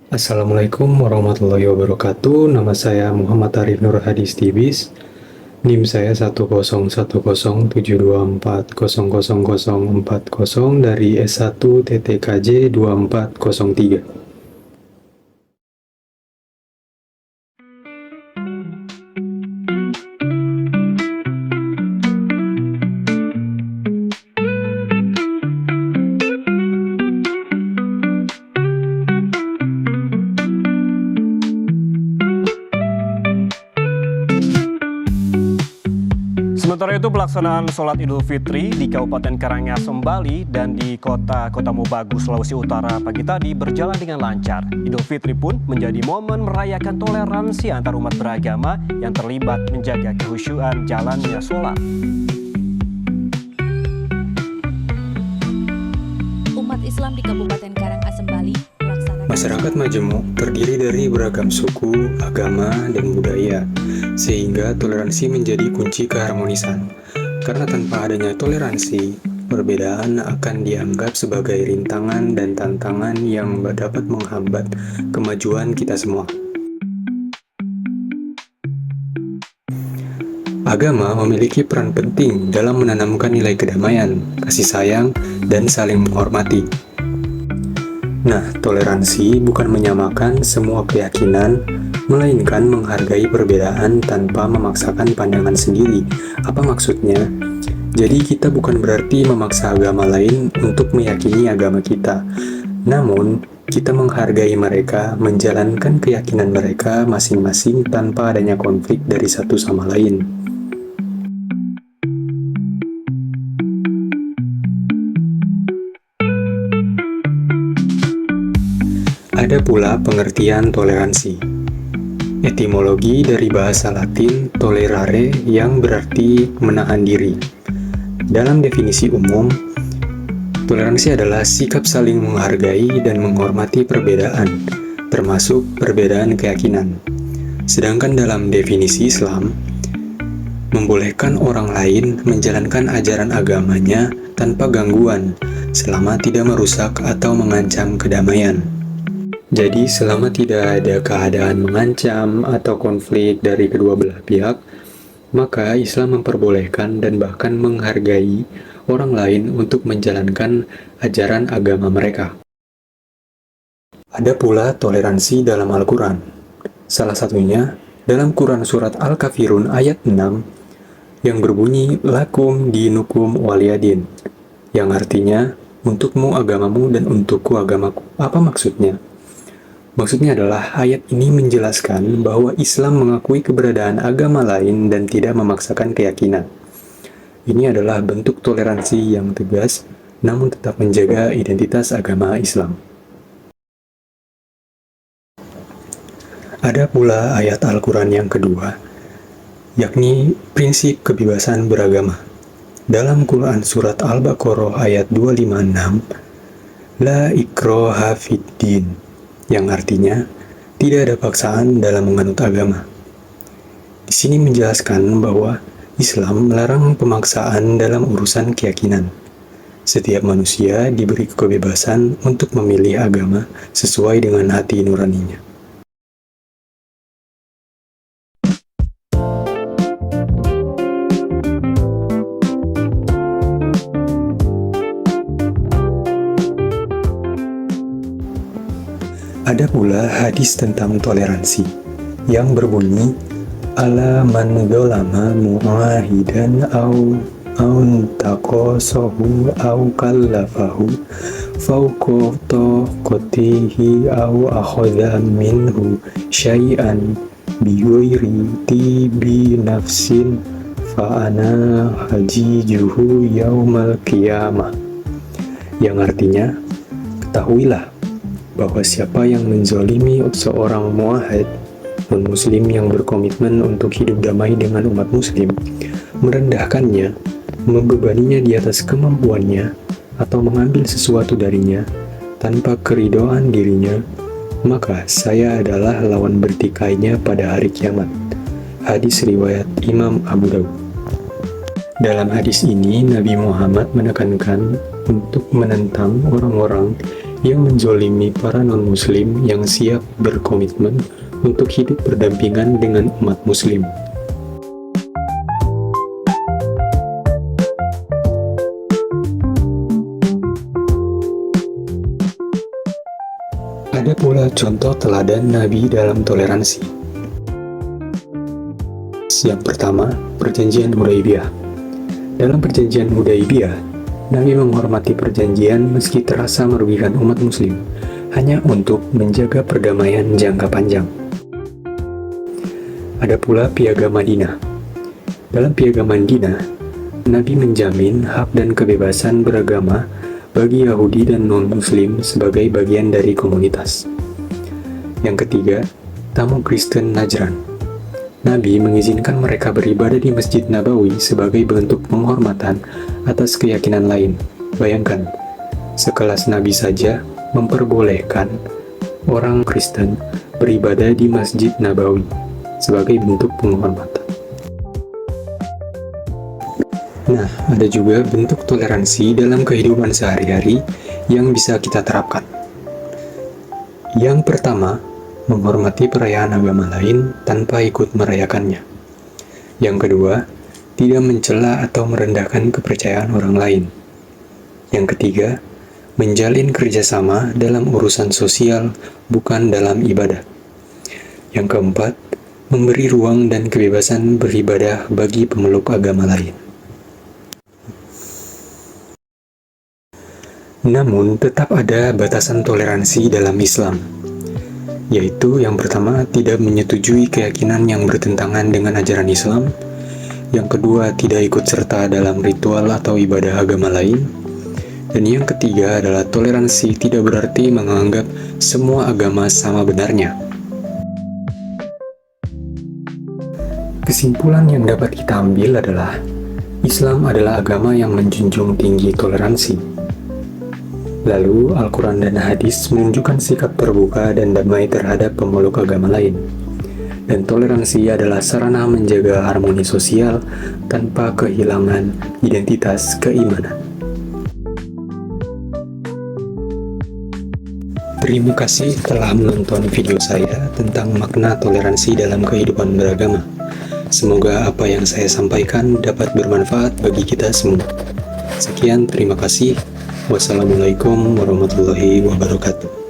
Assalamualaikum warahmatullahi wabarakatuh. Nama saya Muhammad Arif Nur Hadis Tibis. NIM saya 1011024000040 dari S1 TTKJ 2403. Sementara itu pelaksanaan sholat Idul Fitri di Kabupaten Karangasem, Bali dan di kota Mobagu, Sulawesi Utara pagi tadi berjalan dengan lancar. Idul Fitri pun menjadi momen merayakan toleransi antar umat beragama yang terlibat menjaga kehusyuan jalannya sholat. Umat Islam di Kabupaten Karangasem, Bali melaksanakan Masyarakat majemuk terdiri dari beragam suku, agama, dan budaya, sehingga toleransi menjadi kunci keharmonisan. Karena tanpa adanya toleransi, perbedaan akan dianggap sebagai rintangan dan tantangan yang dapat menghambat kemajuan kita semua. Agama memiliki peran penting dalam menanamkan nilai kedamaian, kasih sayang, dan saling menghormati. Nah, toleransi bukan menyamakan semua keyakinan, melainkan menghargai perbedaan tanpa memaksakan pandangan sendiri. Apa maksudnya? Jadi kita bukan berarti memaksa agama lain untuk meyakini agama kita. Namun, kita menghargai mereka, menjalankan keyakinan mereka masing-masing tanpa adanya konflik dari satu sama lain. Ada pula pengertian toleransi. Etimologi dari bahasa Latin tolerare yang berarti menahan diri. Dalam definisi umum, toleransi adalah sikap saling menghargai dan menghormati perbedaan, termasuk perbedaan keyakinan. Sedangkan dalam definisi Islam, membolehkan orang lain menjalankan ajaran agamanya tanpa gangguan, selama tidak merusak atau mengancam kedamaian. Jadi, selama tidak ada keadaan mengancam atau konflik dari kedua belah pihak, maka Islam memperbolehkan dan bahkan menghargai orang lain untuk menjalankan ajaran agama mereka. Ada pula toleransi dalam Al-Quran. Salah satunya dalam Quran Surat Al-Kafirun ayat 6 yang berbunyi lakum dinukum waliyadin, yang artinya untukmu agamamu dan untukku agamaku. Apa maksudnya? Maksudnya adalah ayat ini menjelaskan bahwa Islam mengakui keberadaan agama lain dan tidak memaksakan keyakinan. Ini adalah bentuk toleransi yang tegas, namun tetap menjaga identitas agama Islam. Ada pula ayat Al-Quran yang kedua, yakni prinsip kebebasan beragama. Dalam Quran Surat Al-Baqarah ayat 256, La ikraha fid din, yang artinya tidak ada paksaan dalam menganut agama. Di sini menjelaskan bahwa Islam melarang pemaksaan dalam urusan keyakinan. Setiap manusia diberi kebebasan untuk memilih agama sesuai dengan hati nuraninya. Ada pula hadis tentang toleransi yang berbunyi ala man dzalama muahidan au taqasahu au kallafahu fauqa taqatihi au akhadha minhu syai'an bighairi tibi nafsin fa ana hajijuhu yaumal qiyamah, yang artinya ketahuilah bahwa siapa yang menzolimi seorang muahid, non-muslim yang berkomitmen untuk hidup damai dengan umat muslim, merendahkannya, membebaninya di atas kemampuannya, atau mengambil sesuatu darinya tanpa keridhaan dirinya, maka saya adalah lawan bertikainya pada hari kiamat. Hadis riwayat Imam Abu Daud. Dalam hadis ini, Nabi Muhammad menekankan untuk menentang orang-orang yang menzolimi para non-muslim yang siap berkomitmen untuk hidup berdampingan dengan umat muslim. Ada pula contoh teladan Nabi dalam toleransi. Yang pertama, Perjanjian Hudaibiyah. Dalam Perjanjian Hudaibiyah, Nabi menghormati perjanjian meski terasa merugikan umat muslim, hanya untuk menjaga perdamaian jangka panjang. Ada pula Piagam Madinah. Dalam Piagam Madinah, Nabi menjamin hak dan kebebasan beragama bagi Yahudi dan non-Muslim sebagai bagian dari komunitas. Yang ketiga, tamu Kristen Najran. Nabi mengizinkan mereka beribadah di Masjid Nabawi sebagai bentuk penghormatan atas keyakinan lain. Bayangkan, sekelas Nabi saja memperbolehkan orang Kristen beribadah di Masjid Nabawi sebagai bentuk penghormatan. Nah, ada juga bentuk toleransi dalam kehidupan sehari-hari yang bisa kita terapkan. Yang pertama, menghormati perayaan agama lain tanpa ikut merayakannya. Yang kedua, tidak mencela atau merendahkan kepercayaan orang lain. Yang ketiga, menjalin kerjasama dalam urusan sosial, bukan dalam ibadah. Yang keempat, memberi ruang dan kebebasan beribadah bagi pemeluk agama lain. Namun, tetap ada batasan toleransi dalam Islam, yaitu yang pertama, tidak menyetujui keyakinan yang bertentangan dengan ajaran Islam. Yang kedua, tidak ikut serta dalam ritual atau ibadah agama lain. Dan yang ketiga adalah toleransi tidak berarti menganggap semua agama sama benarnya. Kesimpulan yang dapat kita ambil adalah Islam adalah agama yang menjunjung tinggi toleransi. Lalu, Al-Quran dan Hadis menunjukkan sikap terbuka dan damai terhadap pemeluk agama lain. Dan toleransi adalah sarana menjaga harmoni sosial tanpa kehilangan identitas keimanan. Terima kasih telah menonton video saya tentang makna toleransi dalam kehidupan beragama. Semoga apa yang saya sampaikan dapat bermanfaat bagi kita semua. Sekian, terima kasih. Wassalamualaikum warahmatullahi wabarakatuh.